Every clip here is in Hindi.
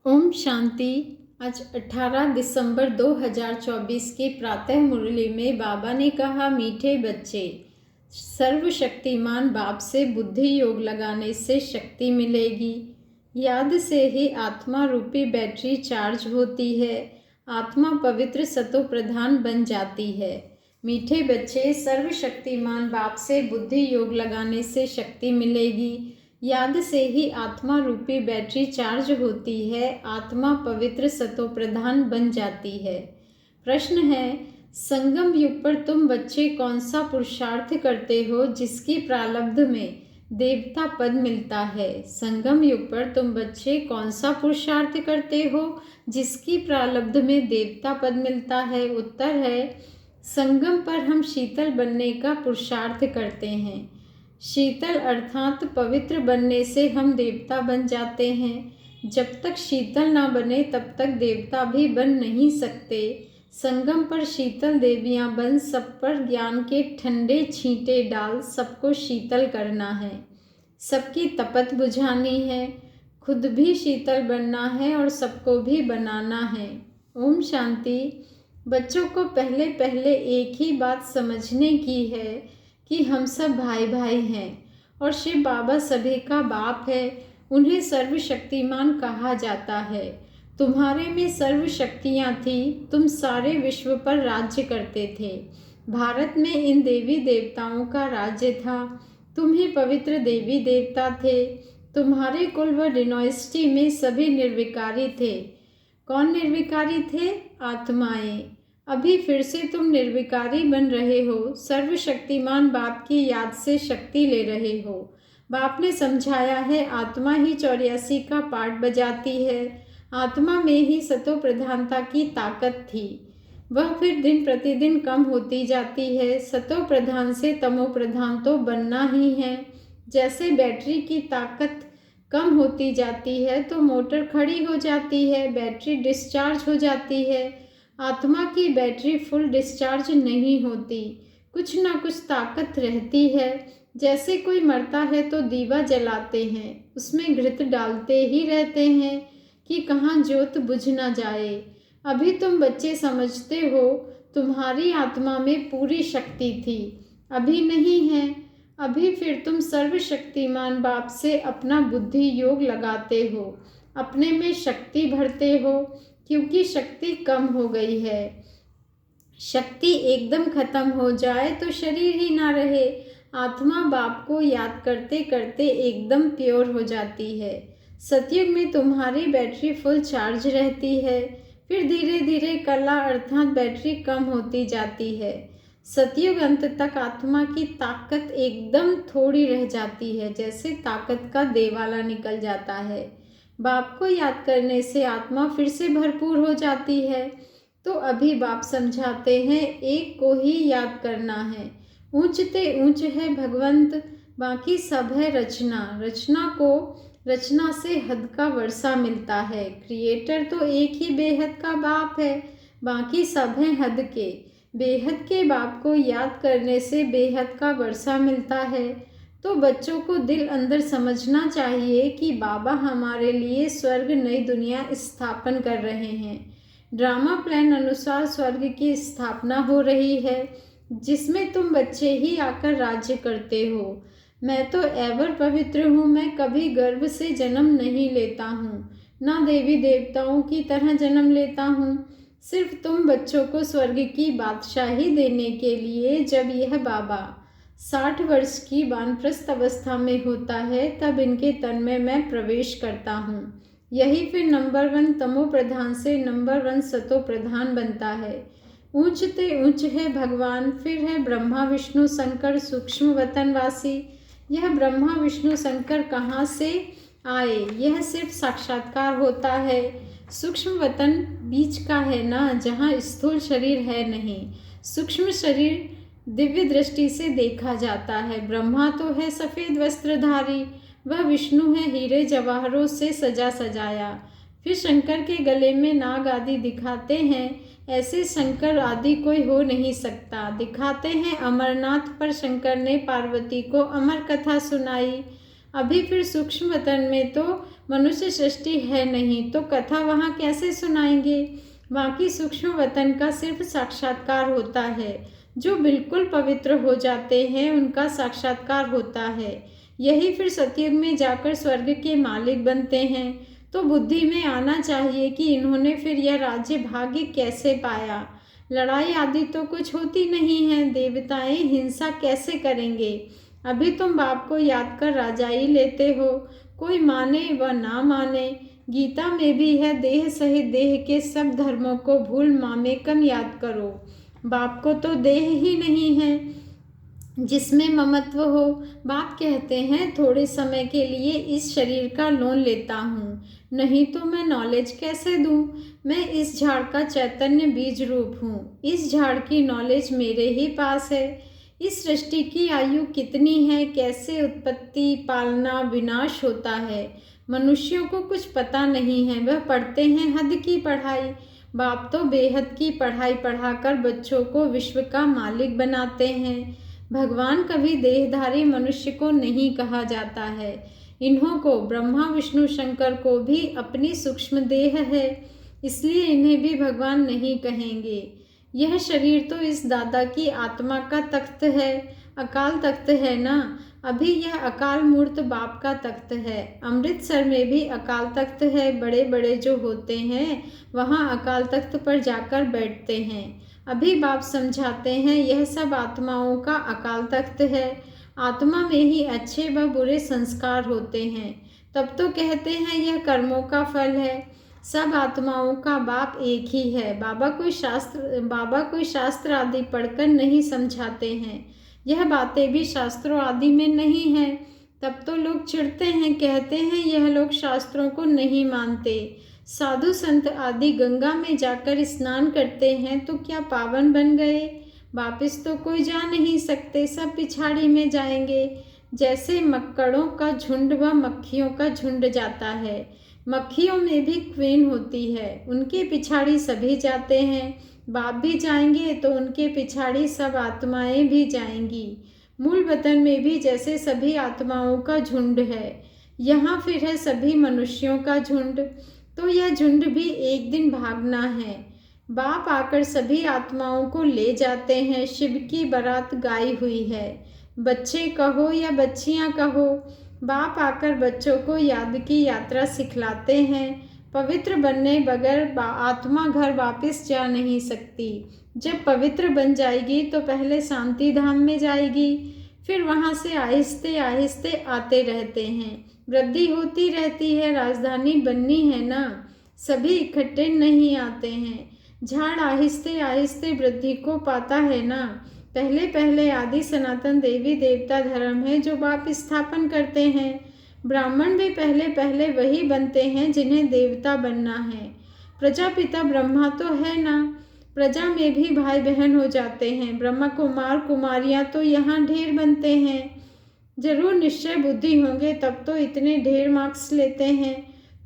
ओम शांति। आज 18 दिसंबर 2024 की प्रातः मुरली में बाबा ने कहा, मीठे बच्चे, सर्वशक्तिमान बाप से बुद्धि योग लगाने से शक्ति मिलेगी। याद से ही आत्मा रूपी बैटरी चार्ज होती है, आत्मा पवित्र सतो प्रधान बन जाती है। मीठे बच्चे, सर्वशक्तिमान बाप से बुद्धि योग लगाने से शक्ति मिलेगी। याद से ही आत्मा रूपी बैटरी चार्ज होती है, आत्मा पवित्र सतो प्रधान बन जाती है। प्रश्न है, संगम युग पर तुम बच्चे कौन सा पुरुषार्थ करते हो जिसकी प्रारब्ध में देवता पद मिलता है? संगम युग पर तुम बच्चे कौन सा पुरुषार्थ करते हो जिसकी प्रारब्ध में देवता पद मिलता है? उत्तर है, संगम पर हम शीतल बनने का पुरुषार्थ करते हैं। शीतल अर्थात पवित्र बनने से हम देवता बन जाते हैं। जब तक शीतल ना बने तब तक देवता भी बन नहीं सकते। संगम पर शीतल देवियां बन सब पर ज्ञान के ठंडे छींटे डाल सबको शीतल करना है, सबकी तपत बुझानी है, खुद भी शीतल बनना है और सबको भी बनाना है। ओम शांति। बच्चों को पहले पहले एक ही बात समझने की है कि हम सब भाई भाई हैं और शिव बाबा सभी का बाप है। उन्हें सर्वशक्तिमान कहा जाता है। तुम्हारे में सर्व शक्तियाँ थी, तुम सारे विश्व पर राज्य करते थे। भारत में इन देवी देवताओं का राज्य था। तुम ही पवित्र देवी देवता थे। तुम्हारे कुल व डिनोस्टी में सभी निर्विकारी थे। कौन निर्विकारी थे? आत्माएं। अभी फिर से तुम निर्विकारी बन रहे हो, सर्वशक्तिमान बाप की याद से शक्ति ले रहे हो। बाप ने समझाया है, आत्मा ही 84 का पाठ बजाती है। आत्मा में ही सतो प्रधानता की ताकत थी, वह फिर दिन प्रतिदिन कम होती जाती है। सतो प्रधान से तमो प्रधान तो बनना ही है। जैसे बैटरी की ताकत कम होती जाती है तो मोटर खड़ी हो जाती है, बैटरी डिस्चार्ज हो जाती है। आत्मा की बैटरी फुल डिस्चार्ज नहीं होती, कुछ ना कुछ ताकत रहती है। जैसे कोई मरता है तो दीवा जलाते हैं, उसमें घृत डालते ही रहते हैं कि कहाँ ज्योत बुझ ना जाए। अभी तुम बच्चे समझते हो तुम्हारी आत्मा में पूरी शक्ति थी, अभी नहीं है। अभी फिर तुम सर्वशक्तिमान बाप से अपना बुद्धि योग लगाते हो, अपने में शक्ति भरते हो, क्योंकि शक्ति कम हो गई है। शक्ति एकदम खत्म हो जाए तो शरीर ही ना रहे। आत्मा बाप को याद करते करते एकदम प्योर हो जाती है। सतयुग में तुम्हारी बैटरी फुल चार्ज रहती है, फिर धीरे धीरे कला अर्थात बैटरी कम होती जाती है। सतयुग अंत तक आत्मा की ताकत एकदम थोड़ी रह जाती है, जैसे ताकत का देवाला निकल जाता है। बाप को याद करने से आत्मा फिर से भरपूर हो जाती है। तो अभी बाप समझाते हैं, एक को ही याद करना है। ऊंचते ऊंच है भगवंत, बाकी सब है रचना। रचना से हद का वर्षा मिलता है। क्रिएटर तो एक ही बेहद का बाप है, बाकी सब हैं हद के। बेहद के बाप को याद करने से बेहद का वर्षा मिलता है। तो बच्चों को दिल अंदर समझना चाहिए कि बाबा हमारे लिए स्वर्ग नई दुनिया स्थापन कर रहे हैं। ड्रामा प्लान अनुसार स्वर्ग की स्थापना हो रही है, जिसमें तुम बच्चे ही आकर राज्य करते हो। मैं तो एवर पवित्र हूँ, मैं कभी गर्भ से जन्म नहीं लेता हूँ, ना देवी देवताओं की तरह जन्म लेता हूँ। सिर्फ तुम बच्चों को स्वर्ग की बादशाही देने के लिए जब यह बाबा 60 वर्ष की वानप्रस्थ अवस्था में होता है, तब इनके तन में मैं प्रवेश करता हूँ। यही फिर नंबर 1 तमो प्रधान से नंबर 1 सतो प्रधान बनता है। ऊंचते ऊंच है भगवान, फिर है ब्रह्मा विष्णु शंकर सूक्ष्म वतनवासी। यह ब्रह्मा विष्णु शंकर कहाँ से आए? यह सिर्फ साक्षात्कार होता है। सूक्ष्म वतन बीच का है ना, जहाँ स्थूल शरीर है नहीं। सूक्ष्म शरीर दिव्य दृष्टि से देखा जाता है। ब्रह्मा तो है सफ़ेद वस्त्रधारी, वह विष्णु है हीरे जवाहरों से सजा सजाया। फिर शंकर के गले में नाग आदि दिखाते हैं, ऐसे शंकर आदि कोई हो नहीं सकता। दिखाते हैं अमरनाथ पर शंकर ने पार्वती को अमर कथा सुनाई। अभी फिर सूक्ष्म वतन में तो मनुष्य सृष्टि है नहीं, तो कथा वहाँ कैसे सुनाएंगे। बाकी सूक्ष्म वतन का सिर्फ साक्षात्कार होता है, जो बिल्कुल पवित्र हो जाते हैं उनका साक्षात्कार होता है। यही फिर सतयुग में जाकर स्वर्ग के मालिक बनते हैं। तो बुद्धि में आना चाहिए कि इन्होंने फिर यह राज्य भाग्य कैसे पाया। लड़ाई आदि तो कुछ होती नहीं है, देवताएं हिंसा कैसे करेंगे। अभी तुम बाप को याद कर राजाई लेते हो, कोई माने व ना माने। गीता में भी है, देह सहित देह के सब धर्मों को भूल मामेकम याद करो। बाप को तो देह ही नहीं है जिसमें ममत्व हो। बाप कहते हैं, थोड़े समय के लिए इस शरीर का लोन लेता हूँ, नहीं तो मैं नॉलेज कैसे दूँ। मैं इस झाड़ का चैतन्य बीज रूप हूँ, इस झाड़ की नॉलेज मेरे ही पास है। इस सृष्टि की आयु कितनी है, कैसे उत्पत्ति पालना विनाश होता है, मनुष्यों को कुछ पता नहीं है। वह पढ़ते हैं हद की पढ़ाई। बाप तो बेहद की पढ़ाई पढ़ाकर बच्चों को विश्व का मालिक बनाते हैं। भगवान कभी देहधारी मनुष्य को नहीं कहा जाता है। इन्हों को, ब्रह्मा विष्णु शंकर को भी अपनी सूक्ष्म देह है, इसलिए इन्हें भी भगवान नहीं कहेंगे। यह शरीर तो इस दादा की आत्मा का तख्त है, अकाल तख्त है ना। अभी यह अकाल मूर्त बाप का तख्त है। अमृतसर में भी अकाल तख्त है, बड़े बड़े जो होते हैं वहाँ अकाल तख्त पर जाकर बैठते हैं। अभी बाप समझाते हैं, यह सब आत्माओं का अकाल तख्त है। आत्मा में ही अच्छे व बुरे संस्कार होते हैं। तब तो कहते हैं यह कर्मों का फल है। सब आत्माओं का बाप एक ही है। बाबा कोई शास्त्र आदि पढ़कर नहीं समझाते हैं। यह बातें भी शास्त्रों आदि में नहीं है। तब तो लोग चिढ़ते हैं, कहते हैं यह लोग शास्त्रों को नहीं मानते। साधु संत आदि गंगा में जाकर स्नान करते हैं तो क्या पावन बन गए। वापिस तो कोई जा नहीं सकते, सब पिछाड़ी में जाएंगे। जैसे मक्कड़ों का झुंड व मक्खियों का झुंड जाता है। मक्खियों में भी क्वीन होती है, उनके पिछाड़ी सभी जाते हैं। बाप भी जाएंगे तो उनके पिछाड़ी सब आत्माएं भी जाएंगी। मूल वतन में भी जैसे सभी आत्माओं का झुंड है, यहाँ फिर है सभी मनुष्यों का झुंड। तो यह झुंड भी एक दिन भागना है। बाप आकर सभी आत्माओं को ले जाते हैं। शिव की बारात गाई हुई है, बच्चे कहो या बच्चियां कहो। बाप आकर बच्चों को याद की यात्रा सिखलाते हैं। पवित्र बनने बगैर आत्मा घर वापस जा नहीं सकती। जब पवित्र बन जाएगी तो पहले शांति धाम में जाएगी, फिर वहाँ से आहिस्ते आहिस्ते आते रहते हैं। वृद्धि होती रहती है, राजधानी बननी है ना, सभी इकट्ठे नहीं आते हैं। झाड़ आहिस्ते आहिस्ते वृद्धि को पाता है ना। पहले पहले आदि सनातन देवी देवता धर्म है जो बाप स्थापन करते हैं। ब्राह्मण भी पहले पहले वही बनते हैं जिन्हें देवता बनना है। प्रजापिता ब्रह्मा तो है ना, प्रजा में भी भाई बहन हो जाते हैं। ब्रह्मा कुमार कुमारियां तो यहाँ ढेर बनते हैं। जरूर निश्चय बुद्धि होंगे तब तो इतने ढेर मार्क्स लेते हैं।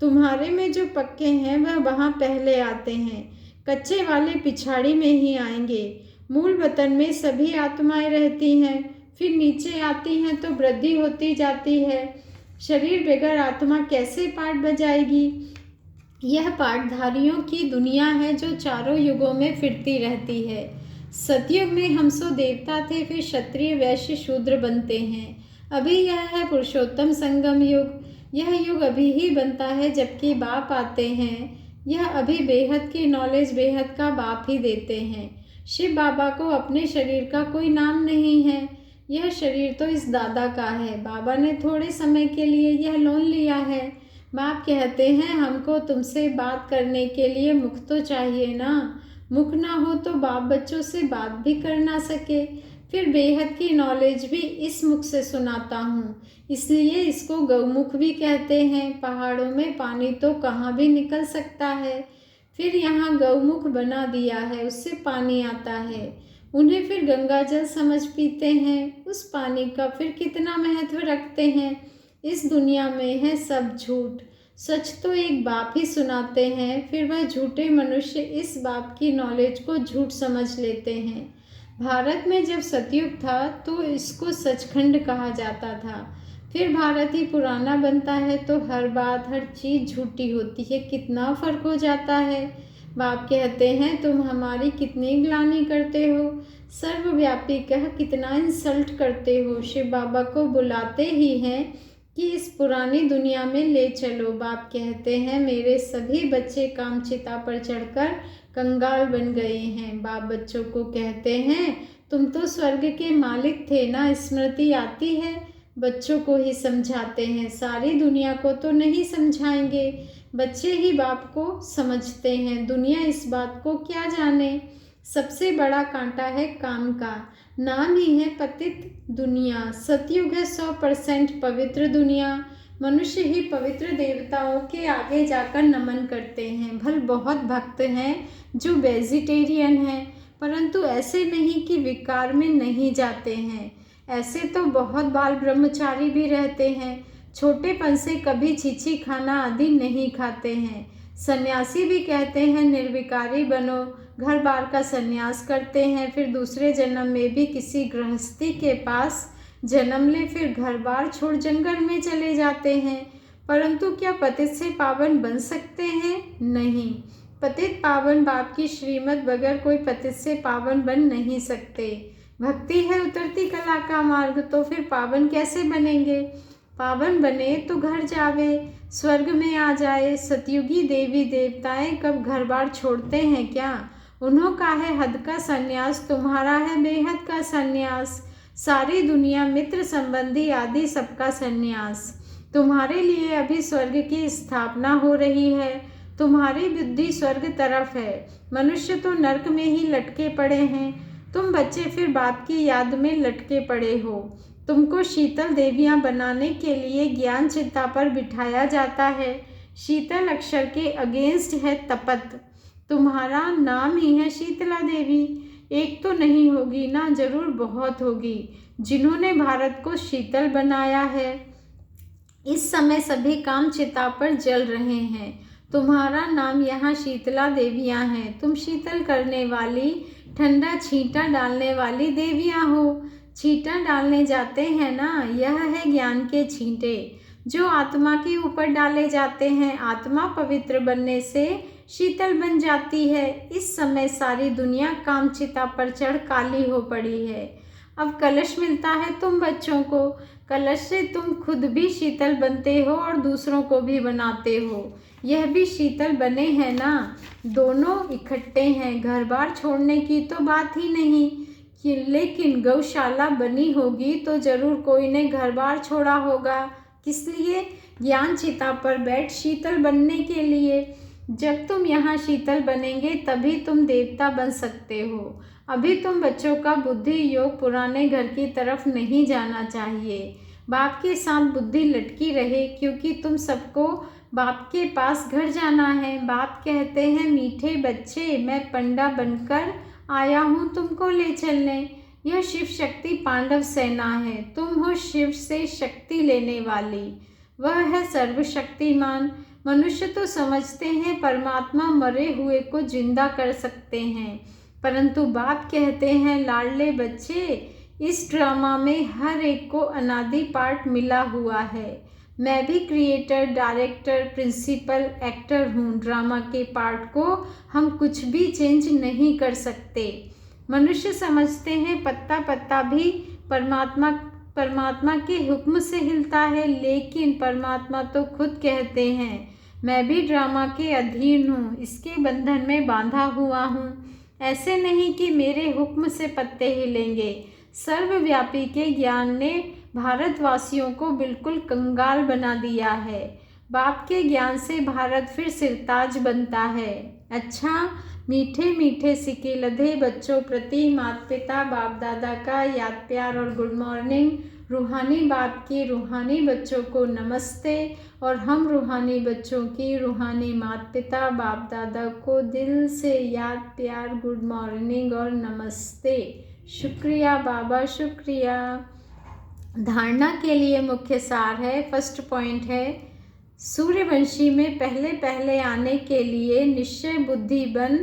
तुम्हारे में जो पक्के हैं वह वहाँ पहले आते हैं, कच्चे वाले पिछाड़ी में ही आएंगे। मूल वतन में सभी आत्माएं रहती हैं, फिर नीचे आती हैं तो वृद्धि होती जाती है। शरीर बगैर आत्मा कैसे पाठ बजाएगी। यह पाठधारियों की दुनिया है जो चारों युगों में फिरती रहती है। सतयुग में हम सो देवता थे, फिर क्षत्रिय वैश्य शूद्र बनते हैं। अभी यह है पुरुषोत्तम संगम युग। यह युग अभी ही बनता है जबकि बाप आते हैं। यह अभी बेहद की नॉलेज बेहद का बाप ही देते हैं। शिव बाबा को अपने शरीर का कोई नाम नहीं है। यह शरीर तो इस दादा का है। बाबा ने थोड़े समय के लिए यह लोन लिया है। बाप कहते हैं, हमको तुमसे बात करने के लिए मुख तो चाहिए ना। मुख ना हो तो बाप बच्चों से बात भी कर ना सके। फिर बेहद की नॉलेज भी इस मुख से सुनाता हूँ, इसलिए इसको गौमुख भी कहते हैं। पहाड़ों में पानी तो कहाँ भी निकल सकता है, फिर यहाँ गौमुख बना दिया है, उससे पानी आता है। उन्हें फिर गंगा जल समझ पीते हैं। उस पानी का फिर कितना महत्व रखते हैं। इस दुनिया में है सब झूठ, सच तो एक बाप ही सुनाते हैं। फिर वह झूठे मनुष्य इस बाप की नॉलेज को झूठ समझ लेते हैं। भारत में जब सतयुग था तो इसको सचखंड कहा जाता था। फिर भारत ही पुराना बनता है तो हर बात हर चीज़ झूठी होती है। कितना फ़र्क हो जाता है। बाप कहते हैं तुम हमारी कितनी ग्लानि करते हो, सर्वव्यापी कह कितना इंसल्ट करते हो। शिव बाबा को बुलाते ही हैं कि इस पुरानी दुनिया में ले चलो। बाप कहते हैं मेरे सभी बच्चे कामचिता पर चढ़कर कंगाल बन गए हैं। बाप बच्चों को कहते हैं तुम तो स्वर्ग के मालिक थे ना, स्मृति आती है। बच्चों को ही समझाते हैं, सारी दुनिया को तो नहीं समझाएंगे। बच्चे ही बाप को समझते हैं, दुनिया इस बात को क्या जाने। सबसे बड़ा कांटा है काम का, नाम ही है पतित दुनिया। सतयुग है 100% पवित्र दुनिया। मनुष्य ही पवित्र देवताओं के आगे जाकर नमन करते हैं। भल बहुत भक्त हैं जो वेजिटेरियन हैं, परंतु ऐसे नहीं कि विकार में नहीं जाते हैं। ऐसे तो बहुत बाल ब्रह्मचारी भी रहते हैं, छोटेपन से कभी छीछी खाना आदि नहीं खाते हैं। सन्यासी भी कहते हैं निर्विकारी बनो, घर बार का सन्यास करते हैं, फिर दूसरे जन्म में भी किसी गृहस्थी के पास जन्म ले, फिर घर बार छोड़ जंगल में चले जाते हैं। परंतु क्या पतित से पावन बन सकते हैं? नहीं। पतित पावन बाप की श्रीमत बगैर कोई पतित से पावन बन नहीं सकते। भक्ति है उतरती कला का मार्ग, तो फिर पावन कैसे बनेंगे? पावन बने तो घर जावे, स्वर्ग में आ जाए। सतयुगी देवी देवताएं कब घर बार छोड़ते हैं क्या? उन्हों का है हद का सन्यास, तुम्हारा है बेहद का सन्यास। सारी दुनिया मित्र संबंधी आदि सबका सन्यास। तुम्हारे लिए अभी स्वर्ग की स्थापना हो रही है, तुम्हारी बुद्धि स्वर्ग तरफ है, मनुष्य तो नरक में ही लटके पड़े हैं। तुम बच्चे फिर बाप की याद में लटके पड़े हो। तुमको शीतल देवियां बनाने के लिए ज्ञान चिता पर बिठाया जाता है। शीतल अक्षर के अगेंस्ट है तपत। तुम्हारा नाम ही है शीतला देवी। एक तो नहीं होगी ना, जरूर बहुत होगी जिन्होंने भारत को शीतल बनाया है। इस समय सभी काम चिता पर जल रहे हैं। तुम्हारा नाम यहाँ शीतला देवियां हैं। तुम शीतल करने वाली, ठंडा छींटा डालने वाली देवियां हो। छींटा डालने जाते हैं ना, यह है ज्ञान के छींटे जो आत्मा के ऊपर डाले जाते हैं। आत्मा पवित्र बनने से शीतल बन जाती है। इस समय सारी दुनिया कामचिता पर चढ़ काली हो पड़ी है। अब कलश मिलता है तुम बच्चों को, कलश से तुम खुद भी शीतल बनते हो और दूसरों को भी बनाते हो। यह भी शीतल बने हैं ना, दोनों इकट्ठे हैं। घर बार छोड़ने की तो बात ही नहीं, लेकिन गौशाला बनी होगी तो जरूर कोई ने घर बार छोड़ा होगा। किस लिए? ज्ञान चिता पर बैठ शीतल बनने के लिए। जब तुम यहाँ शीतल बनेंगे तभी तुम देवता बन सकते हो। अभी तुम बच्चों का बुद्धि योग पुराने घर की तरफ नहीं जाना चाहिए। बाप के साथ बुद्धि लटकी रहे, क्योंकि तुम सबको बाप के पास घर जाना है। बाप कहते हैं मीठे बच्चे, मैं पंडा बनकर आया हूँ तुमको ले चलने। यह शिव शक्ति पांडव सेना है, तुम हो शिव से शक्ति लेने वाली। वह है सर्वशक्तिमान। मनुष्य तो समझते हैं परमात्मा मरे हुए को जिंदा कर सकते हैं, परंतु बाप कहते हैं लाडले बच्चे, इस ड्रामा में हर एक को अनादि पार्ट मिला हुआ है। मैं भी क्रिएटर, डायरेक्टर, प्रिंसिपल, एक्टर हूँ। ड्रामा के पार्ट को हम कुछ भी चेंज नहीं कर सकते। मनुष्य समझते हैं पत्ता पत्ता भी परमात्मा के हुक्म से हिलता है, लेकिन परमात्मा तो खुद कहते हैं मैं भी ड्रामा के अधीन हूँ, इसके बंधन में बांधा हुआ हूँ। ऐसे नहीं कि मेरे हुक्म से पत्ते हिलेंगे। सर्वव्यापी के ज्ञान ने भारतवासियों को बिल्कुल कंगाल बना दिया है। बाप के ज्ञान से भारत फिर सिरताज बनता है। अच्छा, मीठे मीठे सिके लधे बच्चों प्रति माता पिता बाप दादा का याद प्यार और गुड मॉर्निंग। रूहानी बाप की रूहानी बच्चों को नमस्ते, और हम रूहानी बच्चों की रूहानी माता पिता बाप दादा को दिल से याद प्यार गुड मॉर्निंग और नमस्ते। शुक्रिया बाबा, शुक्रिया। धारणा के लिए मुख्य सार है, फर्स्ट पॉइंट है, सूर्यवंशी में पहले पहले आने के लिए निश्चय बुद्धि बन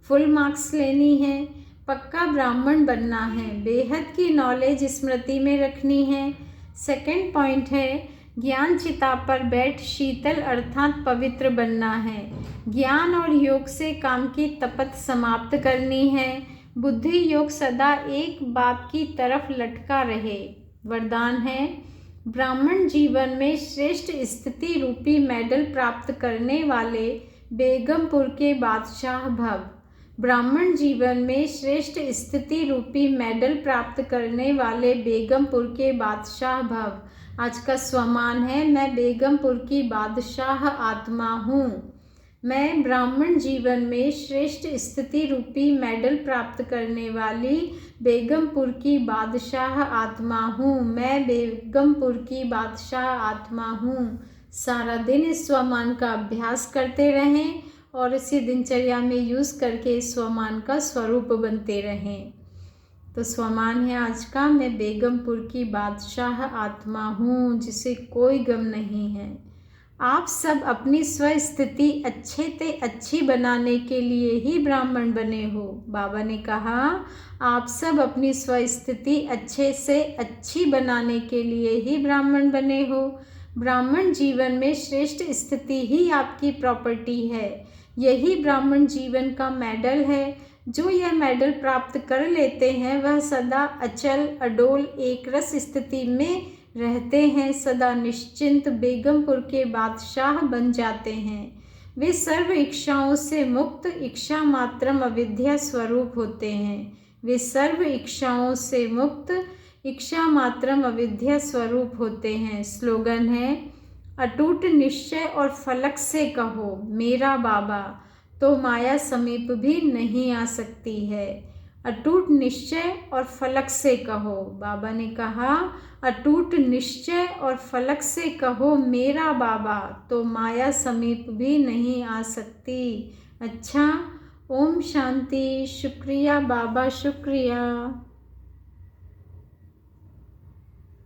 फुल मार्क्स लेनी है, पक्का ब्राह्मण बनना है, बेहद की नॉलेज स्मृति में रखनी है, सेकंड पॉइंट है ज्ञान चिता पर बैठ शीतल अर्थात पवित्र बनना है। ज्ञान और योग से काम की तपत समाप्त करनी है। बुद्धि योग सदा एक बात की तरफ लटका रहे। वरदान है ब्राह्मण जीवन में श्रेष्ठ स्थिति रूपी मेडल प्राप्त करने वाले बेगमपुर के बादशाह भव। ब्राह्मण जीवन में श्रेष्ठ स्थिति रूपी मेडल प्राप्त करने वाले बेगमपुर के बादशाह भव। आज का स्वमान है मैं बेगमपुर की बादशाह आत्मा हूँ। मैं ब्राह्मण जीवन में श्रेष्ठ स्थिति रूपी मेडल प्राप्त करने वाली बेगमपुर की बादशाह आत्मा हूँ। मैं बेगमपुर की बादशाह आत्मा हूँ। सारा दिन इस स्वमान का अभ्यास करते रहें और इसी दिनचर्या में यूज़ करके इस स्वमान का स्वरूप बनते रहें। तो स्वमान है आज का मैं बेगमपुर की बादशाह आत्मा हूँ जिसे कोई गम नहीं है। आप सब अपनी स्वस्थिति अच्छे से अच्छी बनाने के लिए ही ब्राह्मण बने हो। बाबा ने कहा आप सब अपनी स्वस्थिति अच्छे से अच्छी बनाने के लिए ही ब्राह्मण बने हो। ब्राह्मण जीवन में श्रेष्ठ स्थिति ही आपकी प्रॉपर्टी है। यही ब्राह्मण जीवन का मेडल है। जो यह मेडल प्राप्त कर लेते हैं वह सदा अचल अडोल एकरस स्थिति में रहते हैं, सदा निश्चिंत बेगमपुर के बादशाह बन जाते हैं। वे सर्व इच्छाओं से मुक्त इच्छा मात्रम अविद्या स्वरूप होते हैं। वे सर्व इच्छाओं से मुक्त इच्छा मात्रम अविद्या स्वरूप होते हैं। स्लोगन है अटूट निश्चय और फलक से कहो मेरा बाबा तो माया समीप भी नहीं आ सकती है। अटूट निश्चय और फलक से कहो। बाबा ने कहा अटूट निश्चय और फलक से कहो मेरा बाबा तो माया समीप भी नहीं आ सकती। अच्छा, ओम शांति। शुक्रिया बाबा, शुक्रिया।